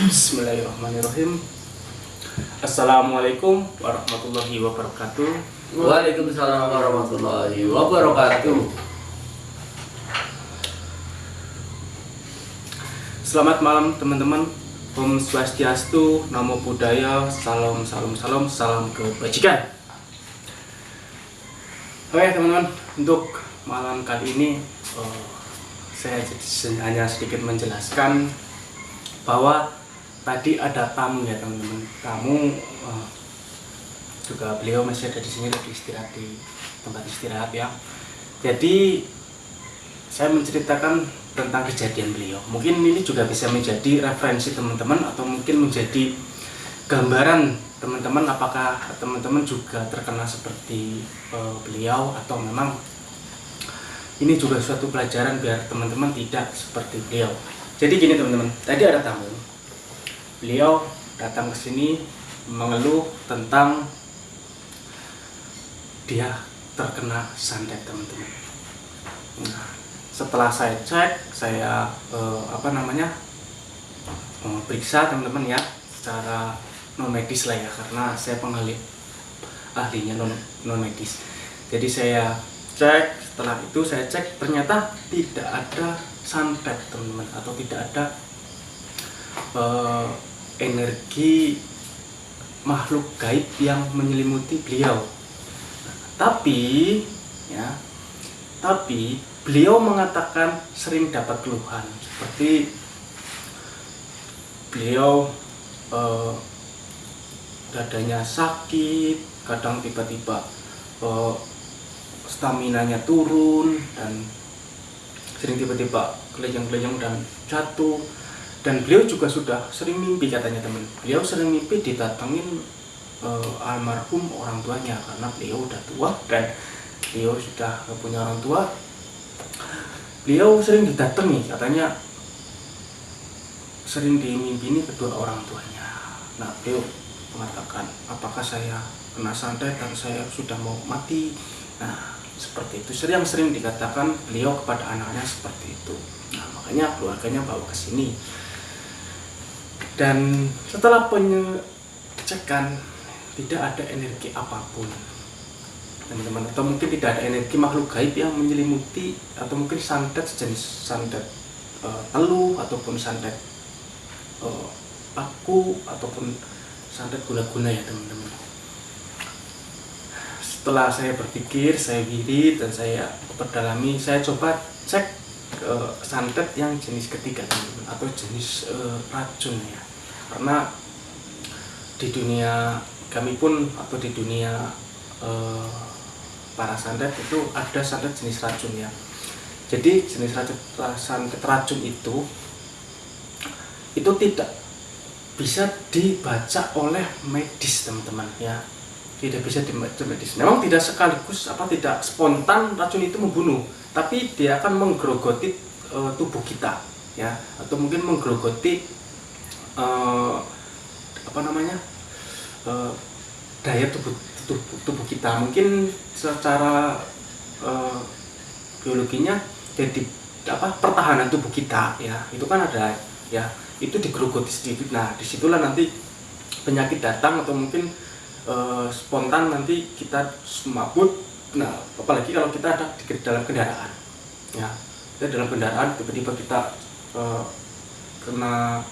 Bismillahirrahmanirrahim. Assalamualaikum warahmatullahi wabarakatuh. Waalaikumsalam warahmatullahi wabarakatuh. Selamat malam teman-teman. Om Swastiastu, Namo Buddhaya, salam salam salam, salam kebajikan. Oke teman-teman, untuk malam kali ini saya hanya sedikit menjelaskan bahwa tadi ada tamu ya teman-teman. Tamu juga beliau masih ada di sini, lagi istirahat di tempat istirahat ya. Jadi saya menceritakan tentang kejadian beliau. Mungkin ini juga bisa menjadi referensi teman-teman atau mungkin menjadi gambaran teman-teman, apakah teman-teman juga terkena seperti beliau atau memang ini juga suatu pelajaran biar teman-teman tidak seperti beliau. Jadi gini teman-teman, tadi ada tamu. Beliau datang ke sini mengeluh tentang dia terkena santet teman-teman. Nah, setelah saya cek, saya periksa teman-teman ya, secara non medis lah ya, karena saya ahlinya non medis. Jadi saya cek, setelah itu saya cek ternyata tidak ada santet teman-teman, atau tidak ada energi makhluk gaib yang menyelimuti beliau. Tapi beliau mengatakan sering dapat keluhan seperti beliau dadanya sakit, kadang tiba-tiba staminanya turun, dan sering tiba-tiba kelejang-kelejang dan jatuh. Dan beliau juga sudah sering mimpi katanya teman. Beliau sering mimpi didatengin almarhum orang tuanya, karena beliau udah tua dan beliau sudah gak punya orang tua. Beliau sering didatangi, katanya sering dimimpi ini kedua orang tuanya. Nah, beliau mengatakan, apakah saya kena santet dan saya sudah mau mati? Nah, seperti itu sering dikatakan beliau kepada anaknya seperti itu. Nah, makanya keluarganya bawa ke sini. Dan setelah pengecekan, tidak ada energi apapun teman-teman, atau mungkin tidak ada energi makhluk gaib yang menyelimuti, atau mungkin santet sejenis santet teluh, ataupun santet paku, ataupun santet guna-guna ya teman-teman. Setelah saya berpikir, saya wirid, dan saya perdalami, saya coba cek santet yang jenis ketiga teman-teman, atau jenis racun ya. Karena di dunia kami pun, atau di dunia para santet itu ada santet jenis racun ya. Jadi jenis santet racun itu tidak bisa dibaca oleh medis teman-teman ya. Tidak bisa dibaca medis. Memang tidak sekaligus tidak spontan racun itu membunuh, tapi dia akan menggerogoti tubuh kita ya, atau mungkin menggerogoti daya tubuh kita. Mungkin secara biologinya jadi pertahanan tubuh kita ya, itu kan ada ya, itu digerogoti sedikit. Nah, disitulah nanti penyakit datang, atau mungkin spontan nanti kita semaput. Nah, apalagi kalau kita ada di dalam kendaraan ya, kita dalam kendaraan tiba-tiba kita kena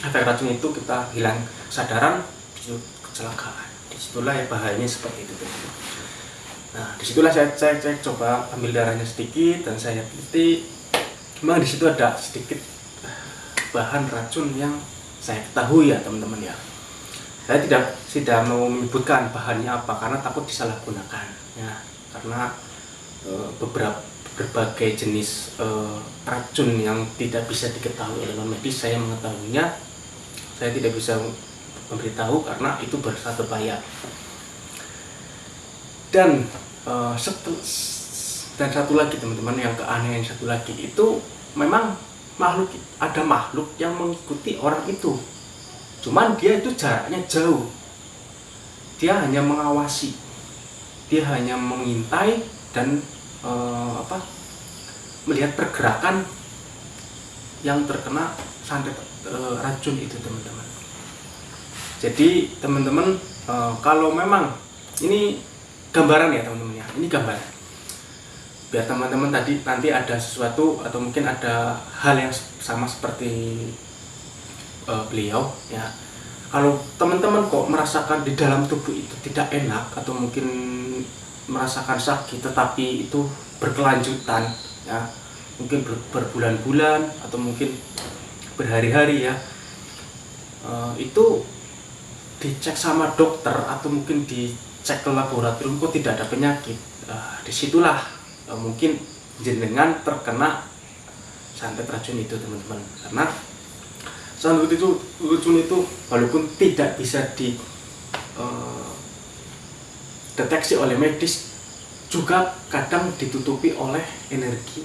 efek racun itu, kita hilang kesadaran, kecelakaan. Disitulah ya bahayanya seperti itu. Nah, disitulah saya coba ambil darahnya sedikit, dan saya teliti. Memang disitu ada sedikit bahan racun yang saya ketahui ya teman-teman ya. Saya tidak mau menyebutkan bahannya apa, karena takut disalahgunakan ya. Karena berbagai jenis racun yang tidak bisa diketahui oleh non medis, saya mengetahuinya. Saya tidak bisa memberitahu karena itu berbahaya. Dan satu lagi teman-teman, yang keanehan satu lagi itu, memang ada makhluk yang mengikuti orang itu. Cuman dia itu jaraknya jauh. Dia hanya mengawasi. Dia hanya mengintai dan melihat pergerakan yang terkena santet racun itu teman-teman. Jadi teman-teman kalau memang ini gambaran ya teman-teman ya, ini gambaran biar teman-teman tadi nanti ada sesuatu atau mungkin ada hal yang sama seperti beliau ya. Kalau teman-teman kok merasakan di dalam tubuh itu tidak enak atau mungkin merasakan sakit tetapi itu berkelanjutan ya, mungkin berbulan-bulan atau mungkin berhari-hari ya, itu dicek sama dokter atau mungkin dicek ke laboratorium kok tidak ada penyakit, disitulah mungkin jenengan terkena santet racun itu teman-teman. Karena santet itu racun itu walaupun tidak bisa dideteksi oleh medis, juga kadang ditutupi oleh energi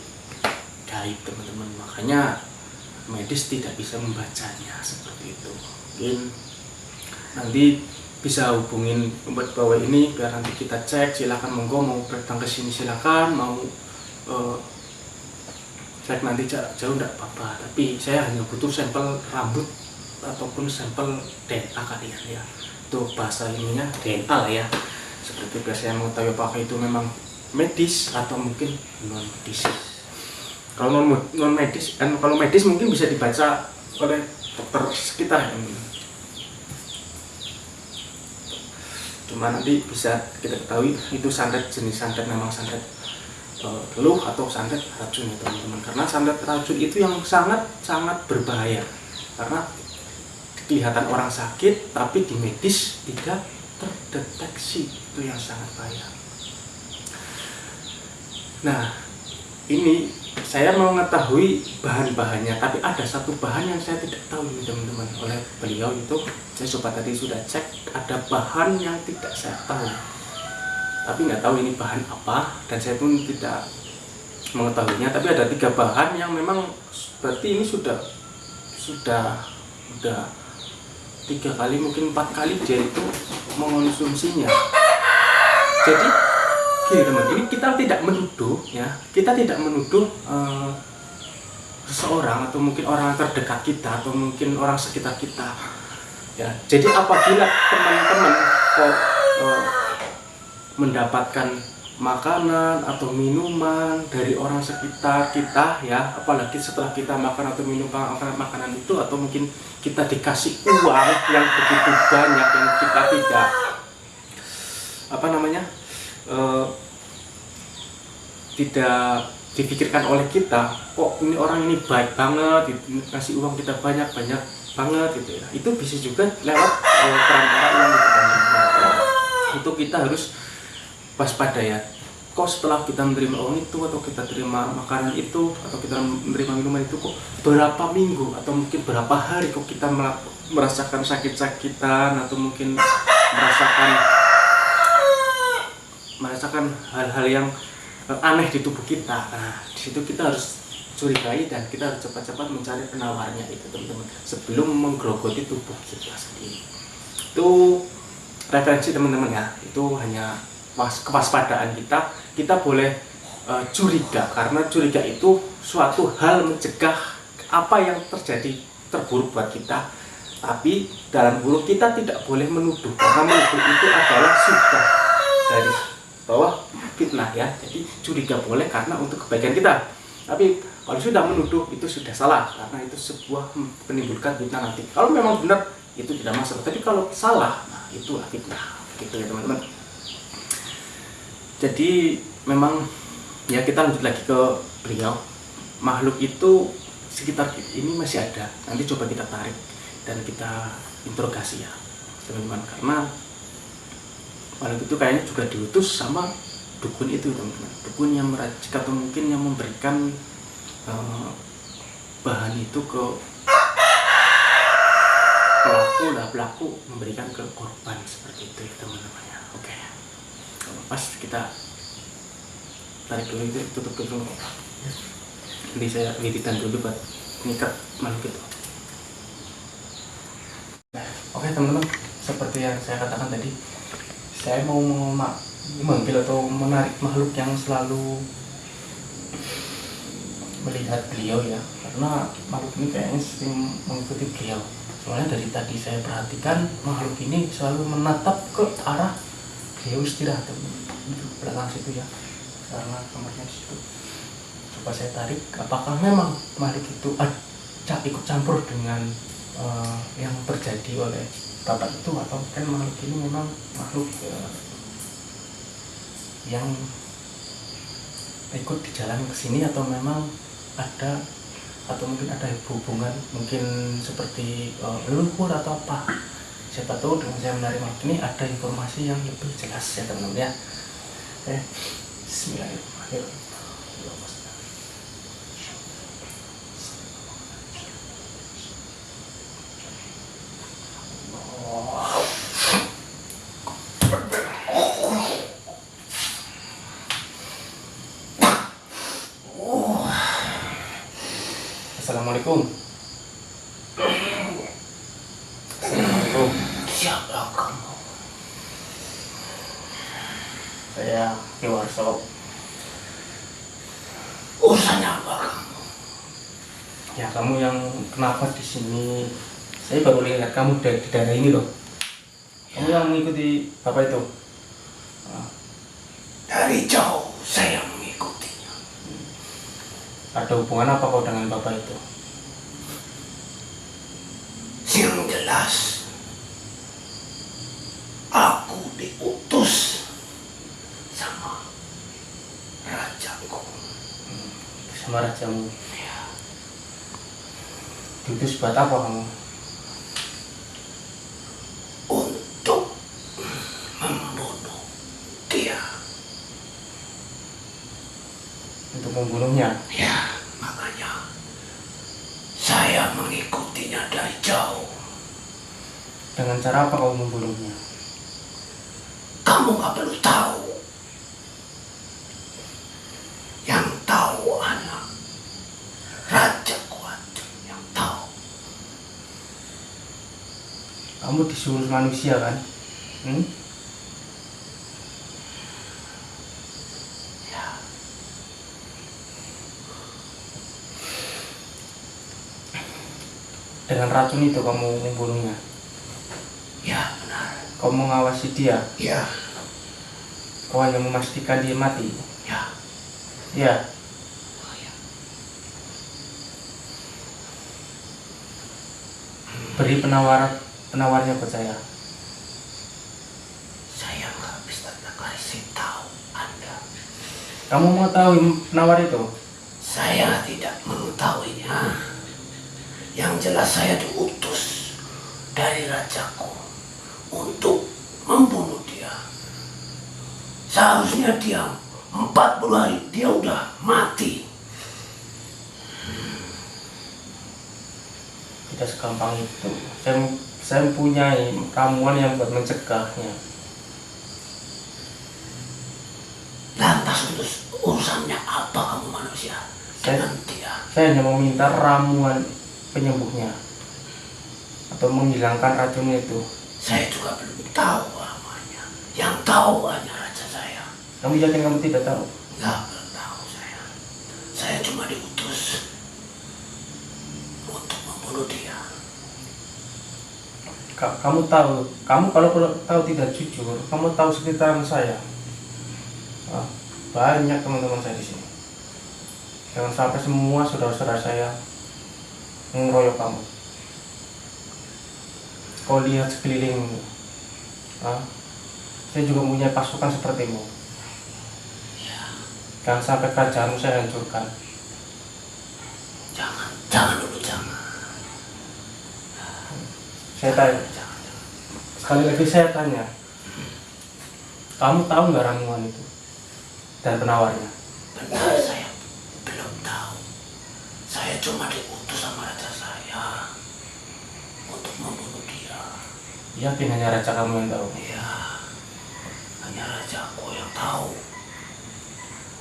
gaib teman-teman. Makanya medis tidak bisa membacanya seperti itu. Mungkin nanti bisa hubungin obat bawah ini biar nanti kita cek. Silakan monggo, mau datang ke sini silakan, mau cek nanti jarak jauh enggak apa-apa, tapi saya hanya butuh sampel rambut ataupun sampel DNA kalian ya. Itu bahasa ininya DNA lah ya. Seperti biasa yang mengetahui apakah itu memang medis atau mungkin non medis. Kalau non medis dan kalau medis mungkin bisa dibaca oleh dokter sekitar ya. Cuma nanti bisa kita ketahui itu santet, jenis santet memang santet teluh atau santet racun ya teman-teman. Karena santet racun itu yang sangat berbahaya, karena kelihatan orang sakit tapi di medis tidak terdeteksi, itu yang sangat bahaya. Nah ini saya mau mengetahui bahan-bahannya, tapi ada satu bahan yang saya tidak tahu teman-teman. Oleh beliau itu saya coba tadi sudah cek, ada bahan yang tidak saya tahu, tapi nggak tahu ini bahan apa dan saya pun tidak mengetahuinya. Tapi ada 3 bahan yang memang berarti ini sudah 3 kali mungkin 4 kali dia itu mengonsumsinya. Jadi gini teman, ini kita tidak menuduh ya, kita tidak menuduh seseorang atau mungkin orang terdekat kita atau mungkin orang sekitar kita ya. Jadi apabila teman-teman kok mendapatkan makanan atau minuman dari orang sekitar kita ya, apalagi setelah kita makan atau minum makanan itu, atau mungkin kita dikasih uang yang begitu banyak yang kita tidak tidak dipikirkan oleh kita, kok ini orang ini baik banget, kasih uang kita banyak banget gitu ya. Itu bisa juga lewat perantara yang itu kita harus waspada ya. Kok setelah kita menerima uang itu atau kita terima makanan itu atau kita menerima minuman itu, kok berapa minggu atau mungkin berapa hari kok kita merasakan sakit-sakitan atau mungkin merasakan hal-hal yang aneh di tubuh kita. Nah, di situ kita harus curigai dan kita harus cepat-cepat mencari penawarnya itu teman-teman, sebelum menggerogoti tubuh kita sendiri. Itu referensi teman-teman ya, itu hanya kewaspadaan kita boleh curiga, karena curiga itu suatu hal mencegah apa yang terjadi terburuk buat kita. Tapi dalam buruk kita tidak boleh menuduh, karena menuduh itu adalah sudah dari bawah fitnah ya. Jadi curiga boleh karena untuk kebaikan kita, tapi kalau sudah menuduh itu sudah salah, karena itu sebuah menimbulkan fitnah nanti. Kalau memang benar itu tidak masalah, tapi kalau salah, nah itulah fitnah gitu ya teman-teman. Jadi memang ya, kita lanjut lagi ke beliau. Makhluk itu sekitar ini masih ada, nanti coba kita tarik dan kita interogasi ya teman-teman, karena makhluk itu kayaknya juga diutus sama dukun itu teman-teman, dukun yang meracik atau mungkin yang memberikan bahan itu ke pelaku memberikan ke korban seperti itu teman-teman ya. Oke, pas kita tarik dulu itu, tutup dulu, nanti saya wiridan dulu buat ngikat makhluk itu. Oke teman-teman, seperti yang saya katakan tadi, saya mau memanggil atau menarik makhluk yang selalu melihat beliau ya, karena makhluk ini kayaknya sering mengikuti beliau. Soalnya dari tadi saya perhatikan makhluk ini selalu menatap ke arah beliau istirahat di belakang situ ya, karena kamarnya di situ. Coba saya tarik, apakah memang makhluk itu ikut campur dengan yang terjadi oleh bapak itu, atau kan makhluk ini memang makhluk yang ikut di jalan ke sini, atau memang ada, atau mungkin ada hubungan mungkin seperti leluhur atau apa. Siapa tahu dengan saya menarik makhluk ini ada informasi yang lebih jelas ya teman-teman ya. Bismillahirrahmanirrahim. Assalamualaikum. Assalamualaikum. Siapa kamu? Saya Ki Warso. Urusannya apa kamu? Ya, kamu yang kenapa di sini? Saya baru lihat kamu di daerah ini loh. Kamu yang mengikuti bapak itu? Dari jauh saya mengikutinya. Ada hubungan apa kau dengan bapak itu? Yang jelas, aku diutus sama rajaku. Sama rajamu? Ya. Diutus buat apa kamu? Untuk membunuh dia. Untuk membunuhnya? Ya, makanya saya mengikutinya dari jauh. Dengan cara apa kamu membunuhnya? Kamu gak perlu tahu. Yang tahu anak Raja Kuatun yang tahu. Kamu disuruh manusia kan? Ya, Dengan racun itu kamu membunuhnya? ya benar. Kau mengawasi dia? Ya, Kau hanya memastikan dia mati? ya, Ya. oh ya. Beri penawarnya buat saya. Saya nggak bisa kasih tahu Anda. Kamu mau tahu penawar itu? Saya tidak mengetahuinya. Yang jelas saya diutus dari rajaku untuk membunuh dia. Seharusnya dia 40 hari dia udah mati. Tidak segampang itu. Saya mempunyai ramuan yang buat mencegahnya. Lantas urusannya apa kamu manusia dengan dia? Saya hanya meminta ramuan penyembuhnya atau menghilangkan racunnya itu. Saya juga belum tahu namanya. Yang tahu hanya raja saya. Kamu yakin kamu tidak tahu? Nggak belum tahu saya. Saya cuma diutus untuk membunuh dia. Kamu tahu, kamu kalau tahu tidak jujur, kamu tahu sekitaran saya. Banyak teman-teman saya di sini. Jangan sampai semua saudara-saudara saya mengeroyok kamu. Kau lihat sekelilingmu. Saya juga punya pasukan sepertimu. Ya, Jangan sampai kerajaanmu saya hancurkan. jangan dulu, jangan. Saya tanya, Jangan. sekali lagi saya tanya, kamu tahu nggak ramuan itu dan penawarnya? Benar, saya belum tahu. Saya cuma diutus sama raja saya untuk membunuh dia. Yakin hanya raja kamu yang tahu? Ya, hanya rajaku yang tahu.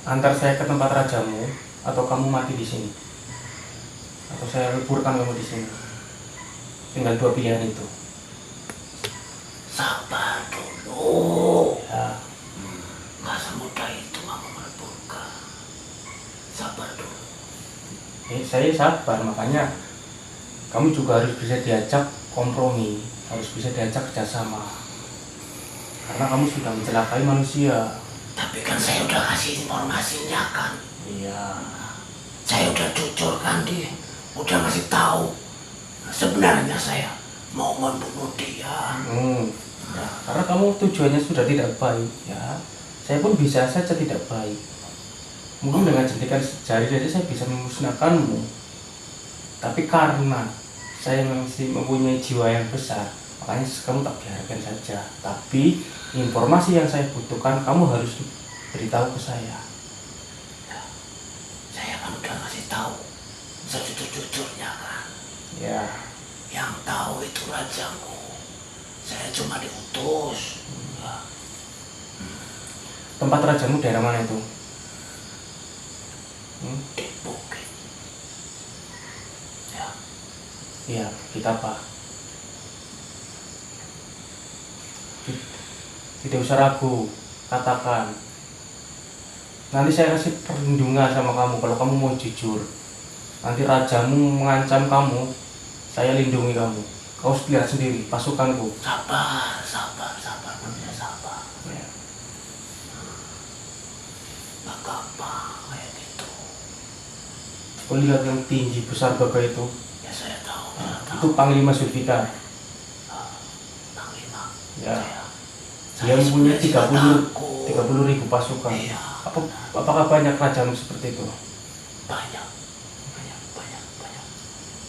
Antar saya ke tempat rajamu, atau kamu mati di sini, atau saya leburkan kamu di sini. Tinggal dua pilihan itu. Sabar dulu. Ya, Nggak semudah itu kamu meleburkan. Sabar dulu. saya sabar, makanya kamu juga harus bisa diajak kompromi, harus bisa diajak kerjasama, karena kamu sudah mencelakai manusia. Tapi kan saya udah kasih informasinya kan. Iya. Saya udah jujur kan, dia udah ngasih tahu sebenarnya saya mau membunuh dia. Ya, karena kamu tujuannya sudah tidak baik, ya. Saya pun bisa saja tidak baik. Mungkin dengan jentikan jari saja saya bisa memusnahkanmu. Tapi karena saya masih mempunyai jiwa yang besar, makanya kamu tak biarkan saja. Tapi informasi yang saya butuhkan kamu harus beritahu ke saya. Saya kan udah ngasih tahu sejujur-jujurnya kan. Ya. Yang tahu itu rajamu. Saya cuma diutus. Tempat rajamu daerah mana itu? Di bukit. Ya. Iya, kita apa? Tidak usah ragu, katakan. Nanti saya kasih perlindungan sama kamu kalau kamu mau jujur. Nanti rajamu mengancam kamu, saya lindungi kamu. Kau lihat sendiri, pasukanku. Sabar, namanya sabar. Ya. Gak gampang kayak gitu. Kau lihat yang tinggi besar gagah itu. Ya saya tahu. Itu Panglima Zulfikar. Panglima. Ya. Saya Dia mempunyai sebenarnya 30 ribu pasukan. Iya. Apakah banyak rajamu seperti itu? Banyak.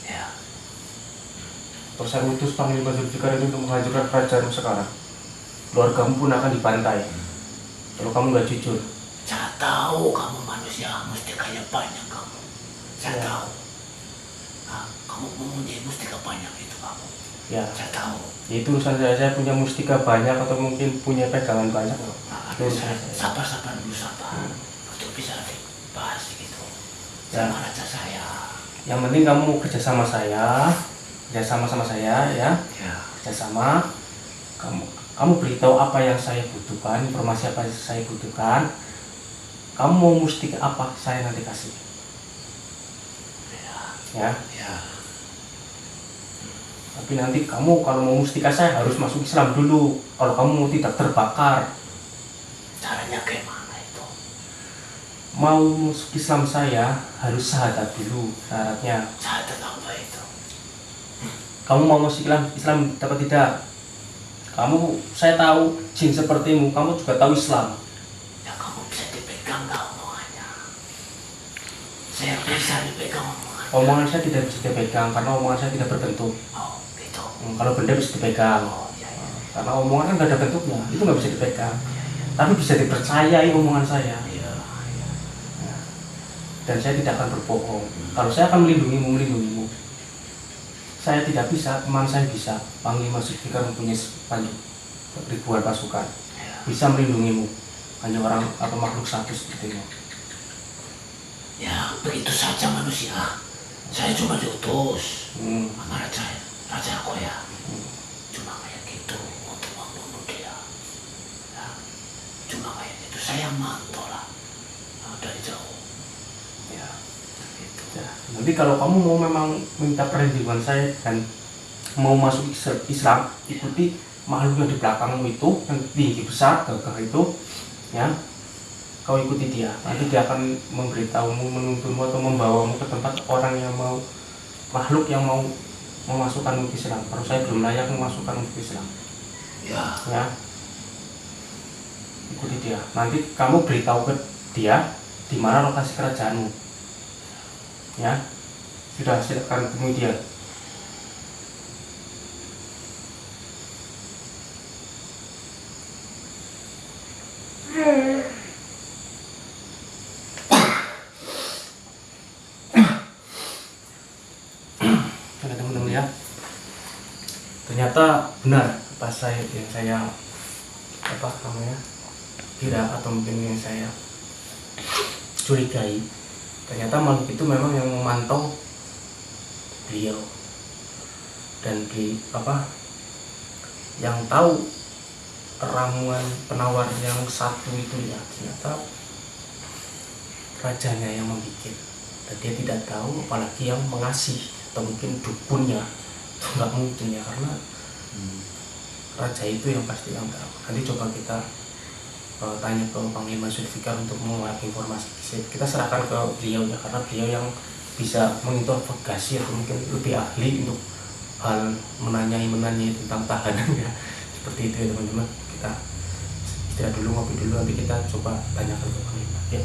Ya. Terus saya utus Panglima Zulfikar itu untuk menghancurkan kerajaanmu sekarang. Keluargamu pun akan dibantai kalau kamu nggak jujur. Saya tahu kamu manusia mustikanya banyak kamu. Saya Ya. tahu. Nah, kamu mempunyai mustika banyak itu kamu. Ya. Saya tahu. Ya, itu urusan saya punya mustika banyak atau mungkin punya pegangan banyak. Nah, Itu saya, urusan saya. sabar dulu sabar. Untuk bisa dibahas gitu. Ya. Sama raja saya. Yang penting kamu kerjasama saya, sama saya ya. Ya. Kerjasama. Kamu beritahu apa yang saya butuhkan, informasi apa yang saya butuhkan. Kamu mau mustika apa, saya nanti kasih. Ya. Ya. Tapi nanti kamu kalau mau mustika saya harus masuk Islam dulu. Kalau kamu mau tidak terbakar. Caranya gimana itu? Mau masuk Islam saya harus syahadat dulu syaratnya. Syahadat apa itu? Kamu mau masuk Islam dapat tidak? Saya tahu jin sepertimu, kamu juga tahu Islam. Ya kamu bisa dipegang gak omongannya? Saya bisa dipegang omongannya. Omongan saya tidak bisa dipegang karena omongan saya tidak berbentuk. Oh gitu. Kalau benda bisa dipegang. Oh iya. Karena omongan kan nggak ada bentuknya, itu nggak bisa dipegang. Tapi bisa dipercayai omongan saya. Iya. Dan saya tidak akan berbohong. Kalau saya akan melindungimu. Saya tidak bisa, teman saya bisa. Panglima Zulfikar mempunyai ribuan pasukan, bisa melindungimu. Hanya orang atau makhluk satu sepertimu. Ya begitu saja manusia. Saya cuma diutus sama raja aku ya. Cuma kayak gitu untuk membunuh dia. Ya. Cuma kayak gitu. Saya mantau lah dari jauh. Ya. Ya. Nanti kalau kamu mau memang minta perlindungan saya dan mau masuk Islam, ikuti makhluk yang di belakangmu itu, yang tinggi besar, gagah itu, ya. Kau ikuti dia, nanti dia akan memberitahumu, menuntunmu atau membawamu ke tempat orang yang mau, makhluk yang mau memasukkanmu ke Islam. Kalau saya belum layak memasukkanmu ke Islam. Ya. Ikuti dia. Nanti kamu beritahu ke dia di mana lokasi kerajaanmu. Ya. Sudah, silakan temui dia. Teman-teman ya, ternyata benar pas saya apa namanya kira atau mungkin yang saya curigai, ternyata makhluk itu memang yang memantau beliau dan yang tahu ramuan penawar yang satu itu ya ternyata rajanya yang membuat. dan dia tidak tahu, apalagi yang mengasih atau mungkin dukunnya itu nggak mungkin ya, karena raja itu yang pasti yang tahu. Nanti coba kita tanya ke Panglima Zulfikar untuk menguak informasi. Kita serahkan ke beliau ya, karena beliau yang bisa menginterogasi atau mungkin lebih ahli untuk hal menanyai tentang tahanan ya. Seperti itu ya teman-teman. Kita istirahat dulu, ngopi dulu, nanti kita coba tanyakan ke Panglima ya.